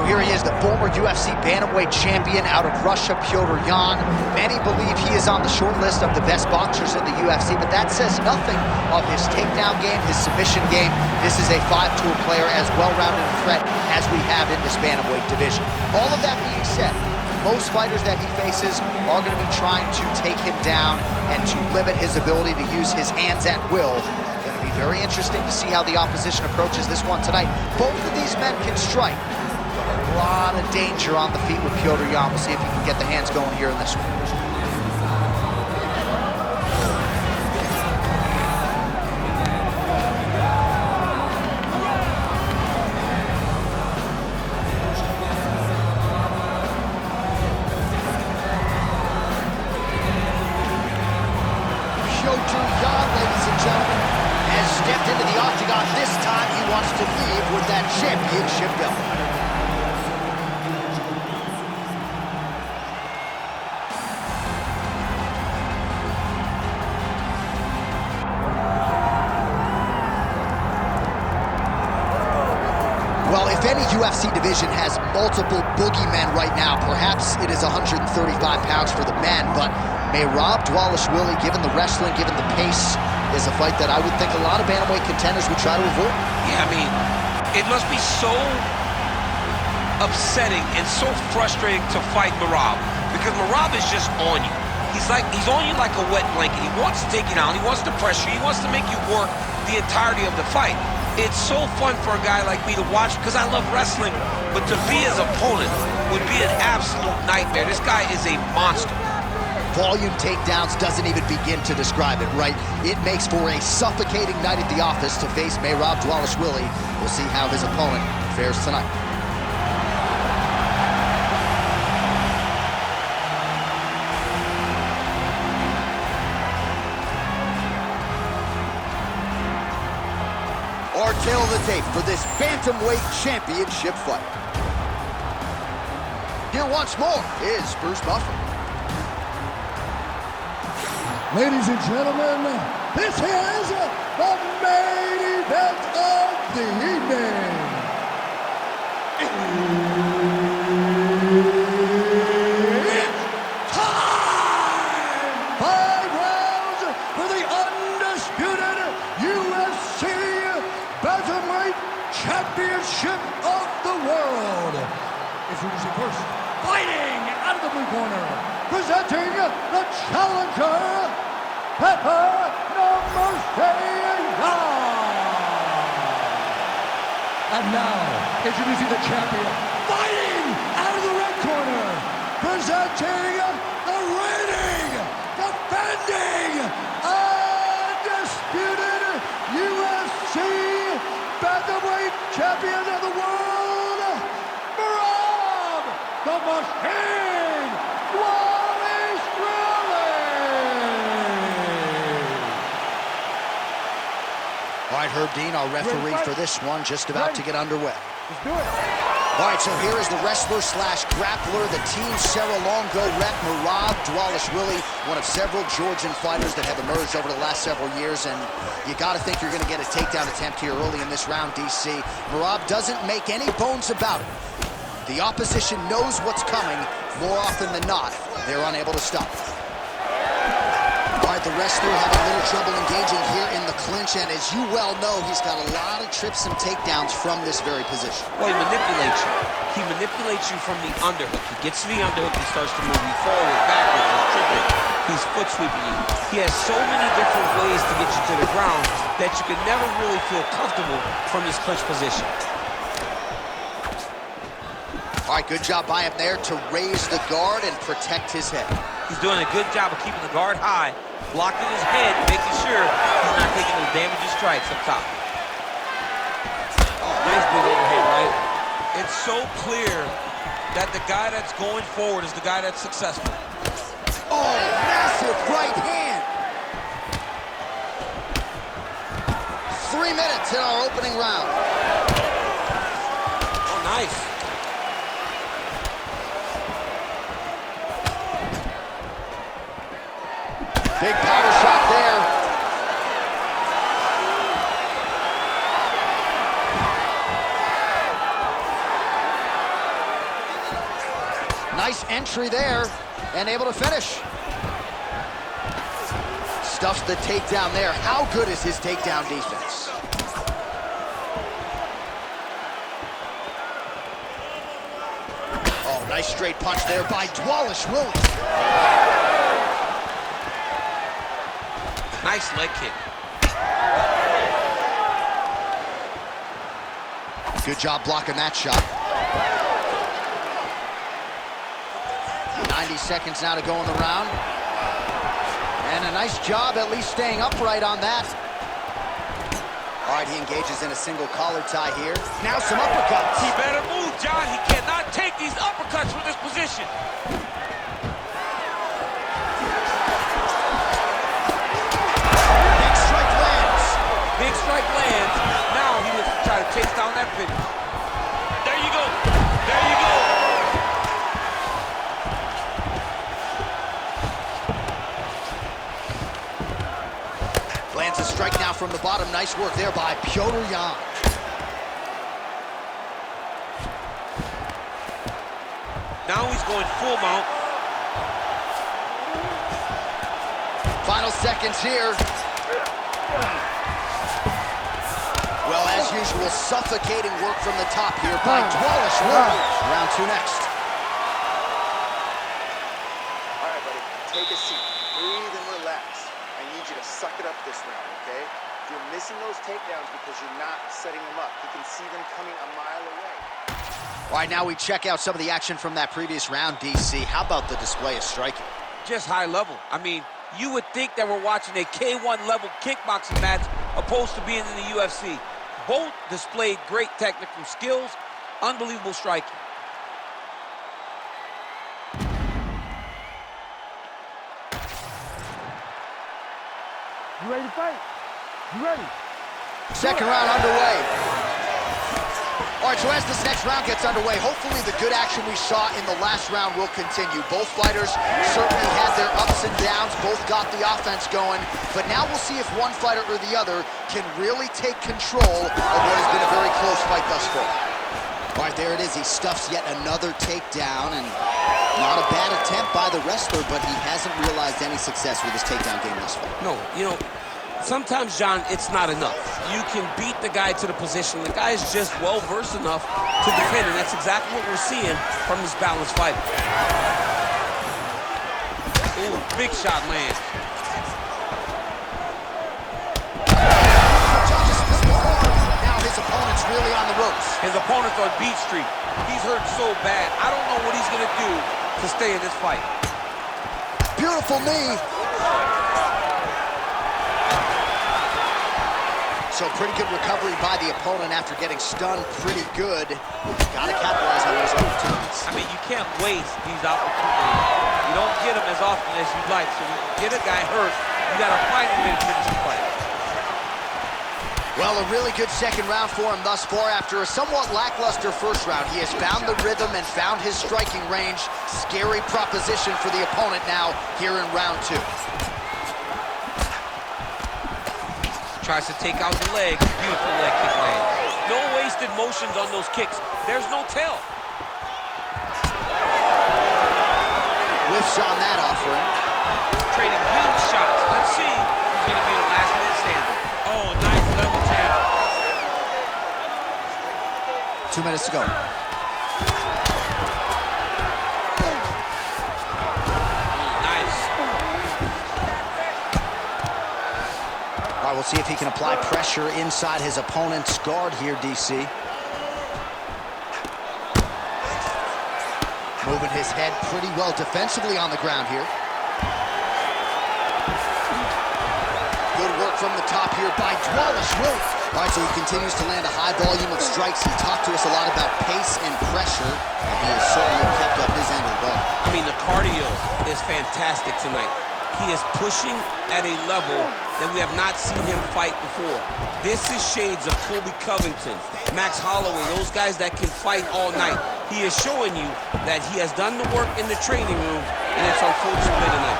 here he is, the former UFC bantamweight champion out of Russia, Petr. Many believe he is on the short list of the best boxers in the UFC, but that says nothing of his takedown game, his submission game. This is a five-tool player, as well-rounded a threat as we have in this bantamweight division. All of that being said, most fighters that he faces are going to be trying to take him down and to limit his ability to use his hands at will. Going to be very interesting to see how the opposition approaches this one tonight. Both of these men can strike. A lot of danger on the feet with Petr. We'll see if he can get the hands going here in this one. Ladies and gentlemen, has stepped into the octagon. This time he wants to leave with that championship belt. Well, if any UFC division has multiple boogeymen right now, perhaps it is 135 pounds for the men, but Merab Dvalishvili, given the wrestling, given the pace, is a fight that I would think a lot of bantamweight contenders would try to avoid. Yeah, I mean, it must be so upsetting and so frustrating to fight Merab, because Merab is just on you. He's on you like a wet blanket. He wants to take you down. He wants to pressure you. He wants to make you work the entirety of the fight. It's so fun for a guy like me to watch because I love wrestling, but to be his opponent would be an absolute nightmare. This guy is a monster. Volume takedowns doesn't even begin to describe it, right? It makes for a suffocating night at the office to face Merab Dvalishvili. We'll see how his opponent fares tonight. Our tail of the tape for this bantamweight championship fight. Here once more is Bruce Buffer. Ladies and gentlemen, this is the main event of the evening. It's time! 5 rounds for the undisputed UFC Bantamweight Championship of the world. Introducing first, fighting out of the blue corner, presenting the challenger, Petr. And now, introducing the champion, fighting out of the red corner, presenting the reigning, defending, undisputed UFC Bantamweight Champion of the world, Merab the Machine Dvalishvili! All right, Herb Dean, our referee for this one, just about to get underway. Let's do it. All right, so here is the wrestler slash grappler, the Team Serra Longo rep, Merab Dvalishvili, one of several Georgian fighters that have emerged over the last several years, and you got to think you're going to get a takedown attempt here early in this round, DC. Merab doesn't make any bones about it. The opposition knows what's coming. More often than not, they're unable to stop it. All right, the wrestler having a little trouble engaging here in the clinch, and as you well know, he's got a lot of trips and takedowns from this very position. Well, he manipulates you. He manipulates you from the underhook. He gets to the underhook, he starts to move you forward, backwards, he's tripping. He's foot sweeping you. He has so many different ways to get you to the ground that you can never really feel comfortable from this clinch position. All right, good job by him there to raise the guard and protect his head. He's doing a good job of keeping the guard high, blocking his head, making sure he's not taking those damaging strikes up top. Oh, nice big overhead, right? It's so clear that the guy that's going forward is the guy that's successful. Oh, massive right hand. 3 minutes in our opening round. Oh, nice. Big power shot there. Nice entry there, and able to finish. Stuffs the takedown there. How good is his takedown defense? Oh, nice straight punch there by Dvalishvili. Nice leg kick. Good job blocking that shot. 90 seconds now to go in the round. And a nice job at least staying upright on that. All right, he engages in a single collar tie here. Now some uppercuts. He better move, John. He cannot take these uppercuts from this position. Big strike lands. Big strike lands. Now he looks to try to chase down that finish. There you go. There you go. Lands a strike now from the bottom. Nice work there by Petr. Now he's going full mount. Final seconds here. Well, as usual, suffocating work from the top here by Dvalishvili. Round 2 next. All right, buddy, take a seat. Breathe and relax. I need you to suck it up this round, okay? You're missing those takedowns because you're not setting them up. You can see them coming a mile away. All right, now we check out some of the action from that previous round, DC. How about the display of striking? Just high level. I mean, you would think that we're watching a K1 level kickboxing match opposed to being in the UFC. Both displayed great technical skills, unbelievable striking. You ready to fight? You ready? Second round underway. All right, so as this next round gets underway, hopefully the good action we saw in the last round will continue. Both fighters certainly had their ups and downs, both got the offense going, but now we'll see if one fighter or the other can really take control of what has been a very close fight thus far. All right, there it is. He stuffs yet another takedown, and not a bad attempt by the wrestler, but he hasn't realized any success with his takedown game thus far. No, you know, sometimes, John, it's not enough. You can beat the guy to the position. The guy is just well-versed enough to defend, and that's exactly what we're seeing from this balanced fighter. Ooh, big shot lands. Now his opponent's really on the ropes. His opponent's on Beat Street. He's hurt so bad. I don't know what he's going to do to stay in this fight. Beautiful knee. So pretty good recovery by the opponent after getting stunned pretty good. Got to capitalize on those opportunities. I mean, you can't waste these opportunities. You don't get them as often as you'd like. So when you get a guy hurt, you got to find a way to finish the fight. Well, a really good second round for him thus far. After a somewhat lackluster first round, he has found the rhythm and found his striking range. Scary proposition for the opponent now here in round 2. Tries to take out the leg. Beautiful leg kick lands. No wasted motions on those kicks. There's no tell. Whiffs on that offering. Trading huge shots. Let's see who's going to be the last man standing. Oh, nice level jab. 2 minutes to go. All right, we'll see if he can apply pressure inside his opponent's guard here, DC. Moving his head pretty well defensively on the ground here. Good work from the top here by Dvalishvili. All right, so he continues to land a high volume of strikes. He talked to us a lot about pace and pressure, and he has certainly kept up his end of the ball. I mean, the cardio is fantastic tonight. He is pushing at a level that we have not seen him fight before. This is shades of Colby Covington, Max Holloway, those guys that can fight all night. He is showing you that he has done the work in the training room, and it's on full display tonight.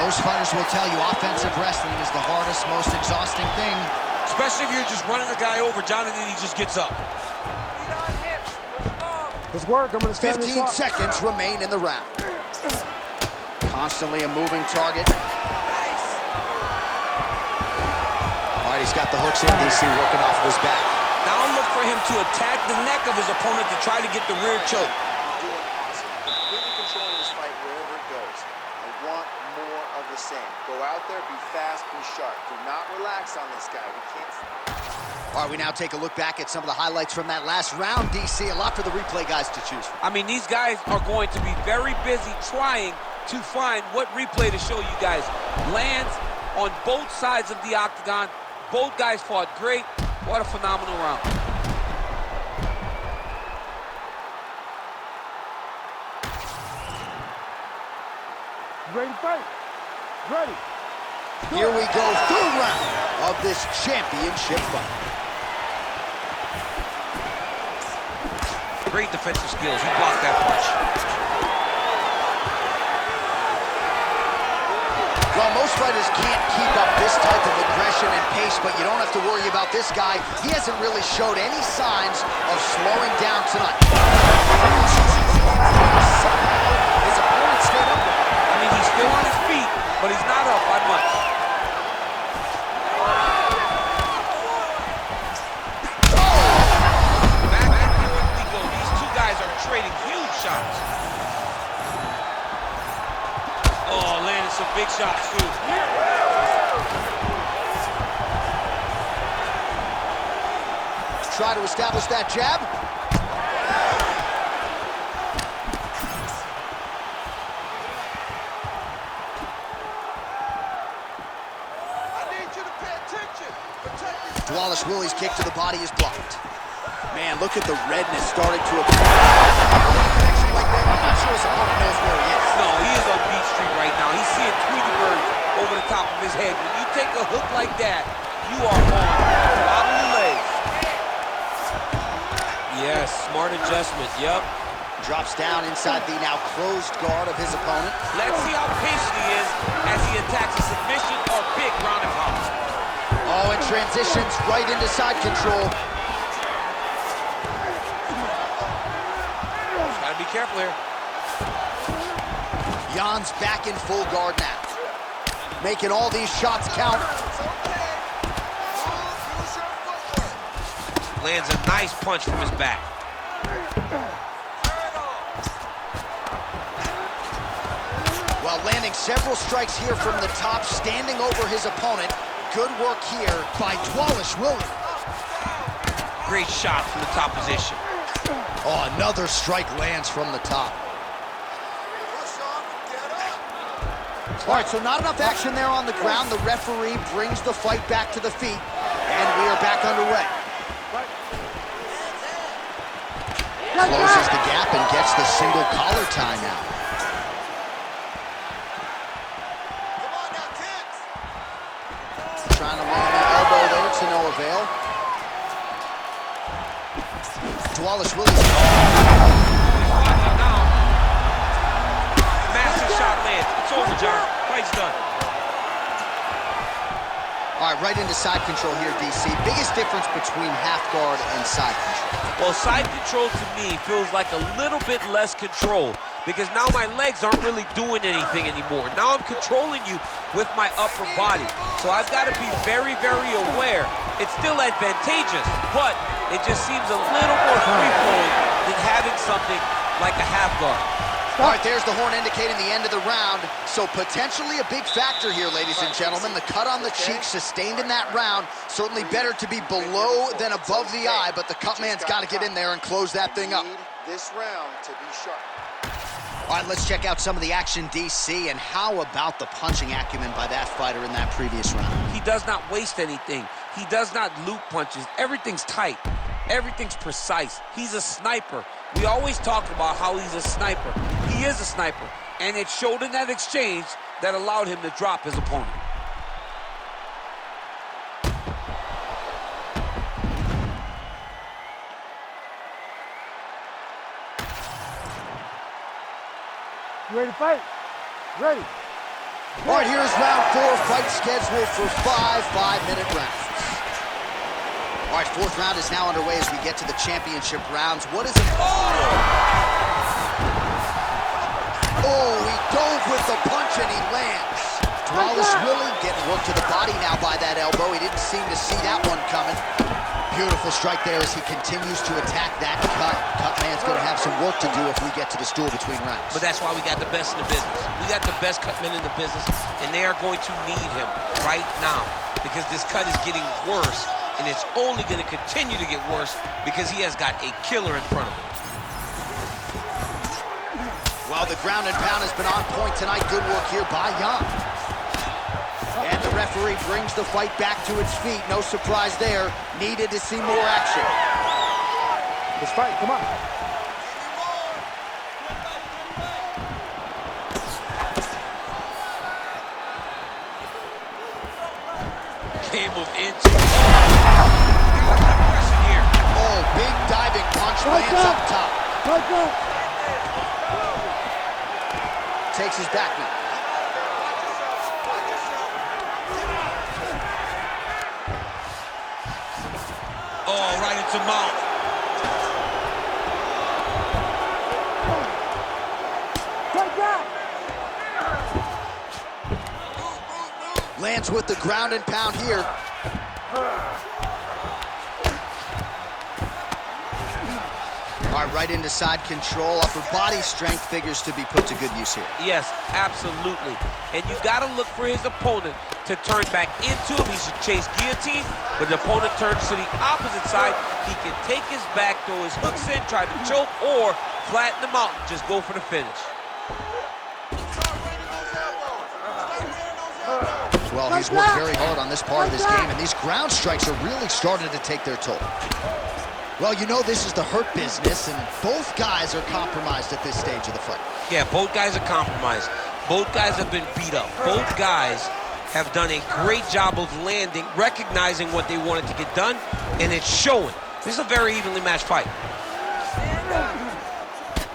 Most fighters will tell you offensive wrestling is the hardest, most exhausting thing. Especially if you're just running the guy over, John, and then he just gets up. Let's work. I'm going to stand 15 seconds remain in the round. Constantly a moving target. All right, he's got the hooks in, DC, working off of his back. Now look for him to attack the neck of his opponent to try to get the rear choke. You're doing awesome. Completely controlling this fight wherever it goes. I want more of the same. Go out there, be fast, be sharp. Do not relax on this guy. We can't... All right, we now take a look back at some of the highlights from that last round, DC. A lot for the replay guys to choose from. I mean, these guys are going to be very busy trying to find what replay to show you guys. Lands on both sides of the octagon. Both guys fought great. What a phenomenal round. Ready to fight? Ready. Here we go, third round of this championship fight. Great defensive skills. He blocked that punch. Well, most fighters can't keep up this type of aggression and pace, but you don't have to worry about this guy. He hasn't really showed any signs of slowing down tonight. His opponent stayed up. I mean, he's still on his feet, but he's not up by much. Trading huge shots. Oh, landed some big shots too. Try to establish that jab. I need you to pay attention. Dvalishvili's kick to the body is blocked. Man, look at the redness starting to appear. I'm not sure his opponent knows where he is. No, he is on Beat Street right now. He's seeing Tweety birds over the top of his head. When you take a hook like that, you are on wobbly legs. Yes, smart adjustment, yep. Drops down inside the now closed guard of his opponent. Let's see how patient he is as he attacks a submission or big ground and pound. Oh, and transitions right into side control. Gotta be careful here. Jan's back in full guard now. Making all these shots count. Lands a nice punch from his back. While landing several strikes here from the top, standing over his opponent. Good work here by Dvalishvili. Great shot from the top position. Oh, another strike lands from the top. All right, so not enough action there on the ground. The referee brings the fight back to the feet, and we are back underway. Closes the gap and gets the single collar tie now. Trying to land the elbow there to no avail. Dvalishvili. Massive shot lands. It's over, John. Fight's done. All right, right into side control here, DC. Biggest difference between half guard and side control. Well, side control to me feels like a little bit less control because now my legs aren't really doing anything anymore. Now I'm controlling you with my upper body. So I've got to be very, very aware. It's still advantageous, but it just seems a little more free-flowing than having something like a half guard. All right, there's the horn indicating the end of the round. So potentially a big factor here, ladies and gentlemen. The cut on the cheek sustained in that round. Certainly better to be below than above the eye, but the cut man's got to get in there and close that thing up. This round to be sharp. All right, let's check out some of the action, DC, and how about the punching acumen by that fighter in that previous round? He does not waste anything. He does not loop punches. Everything's tight. Everything's precise. He's a sniper. We always talk about how he's a sniper. He is a sniper, and it showed in that exchange that allowed him to drop his opponent. You ready to fight? Ready. All right, here's round 4, fight scheduled for 5 5-minute rounds. All right, 4th round is now underway as we get to the championship rounds. What is it? Oh! Oh, he dove with the punch and he lands. Dvalishvili getting worked to the body now by that elbow. He didn't seem to see that one coming. Beautiful strike there as he continues to attack that cut. Cutman's going to have some work to do if we get to the stool between rounds. But that's why we got the best in the business. We got the best cutmen in the business, and they are going to need him right now because this cut is getting worse, and it's only going to continue to get worse because he has got a killer in front of him. Well, the ground and pound has been on point tonight. Good work here by Yan. And the referee brings the fight back to its feet. No surprise there. Needed to see more action. Let's fight, come on. Game of inches. Here. Oh, big diving punch lands up top. Right up. Takes his back knee. Oh, right into mouth. Right back. Lands with the ground and pound here. All right, right into side control. Upper body strength figures to be put to good use here. Yes, absolutely. And you got to look for his opponent to turn back into him. He should chase guillotine, but the opponent turns to the opposite side. He can take his back, throw his hooks in, try to choke, or flatten him out and just go for the finish. Well, he's worked very hard on this part of his game, and these ground strikes are really starting to take their toll. Well, you know this is the hurt business, and both guys are compromised at this stage of the fight. Yeah, both guys are compromised. Both guys have been beat up. Both guys have done a great job of landing, recognizing what they wanted to get done, and it's showing. This is a very evenly matched fight.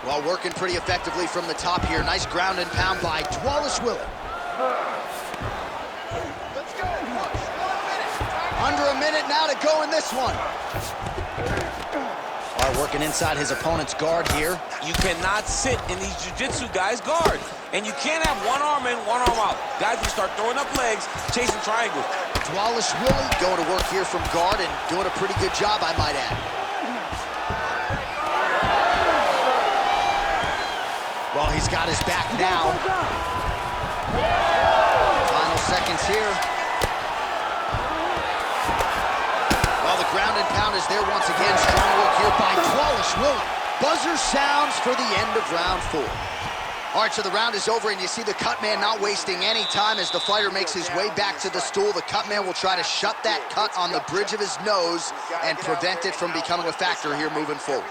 Well, working pretty effectively from the top here. Nice ground and pound by Dvalishvili. Under a minute now to go in this one. All right, working inside his opponent's guard here. You cannot sit in these jiu-jitsu guys' guard. And you can't have one arm in, one arm out. Guys will start throwing up legs, chasing triangles. Dvalishvili going to work here from guard and doing a pretty good job, I might add. Well, he's got his back now. Final seconds here. Well, the ground and pound is there once again. Strong work here by Dvalishvili. Buzzer sounds for the end of round 4. All right, so the round is over, and you see the cut man not wasting any time as the fighter makes his way back to the stool. The cut man will try to shut that cut on the bridge of his nose and prevent it from becoming a factor here moving forward.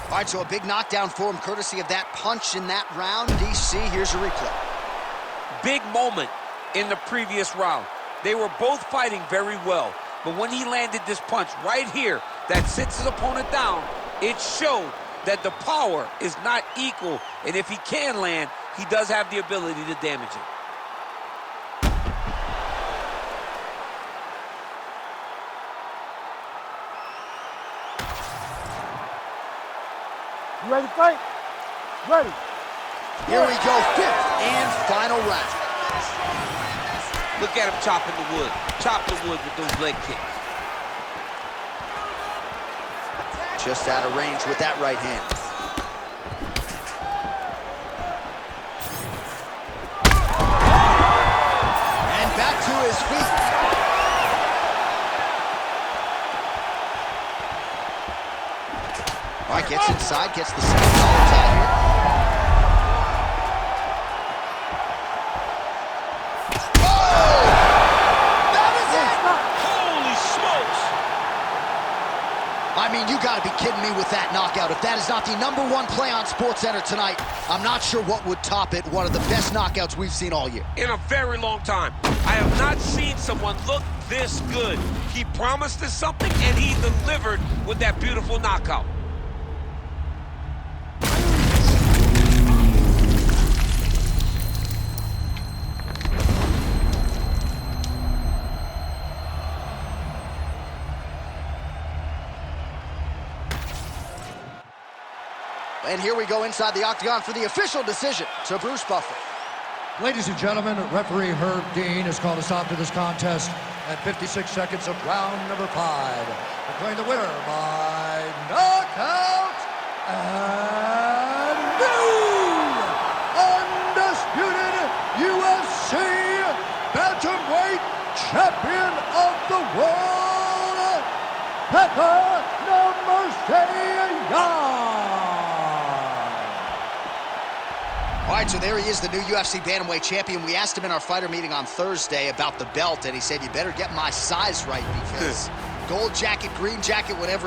All right, so a big knockdown for him, courtesy of that punch in that round. DC, here's a replay. Big moment in the previous round. They were both fighting very well, but when he landed this punch right here that sits his opponent down, it showed that the power is not equal, and if he can land, he does have the ability to damage it. You ready to fight? Ready. Here we go, 5th and final round. Look at him chopping the wood. Chop the wood with those leg kicks. Just out of range with that right hand. And back to his feet. All right, gets inside, gets the second collar tie here. Oh! That is it! Holy smokes! I mean, you gotta be kidding me with that knockout. If that is not the #1 play on SportsCenter tonight, I'm not sure what would top it. One of the best knockouts we've seen all year. In a very long time. I have not seen someone look this good. He promised us something, and he delivered with that beautiful knockout. And here we go inside the octagon for the official decision to Bruce Buffer. Ladies and gentlemen, referee Herb Dean has called a stop to this contest at 56 seconds of round number 5. Declaring the winner by knockout and new undisputed UFC bantamweight champion of the world, Petr YoDee11. All right, so there he is, the new UFC bantamweight champion. We asked him in our fighter meeting on Thursday about the belt, and he said, you better get my size right because gold jacket, green jacket, whatever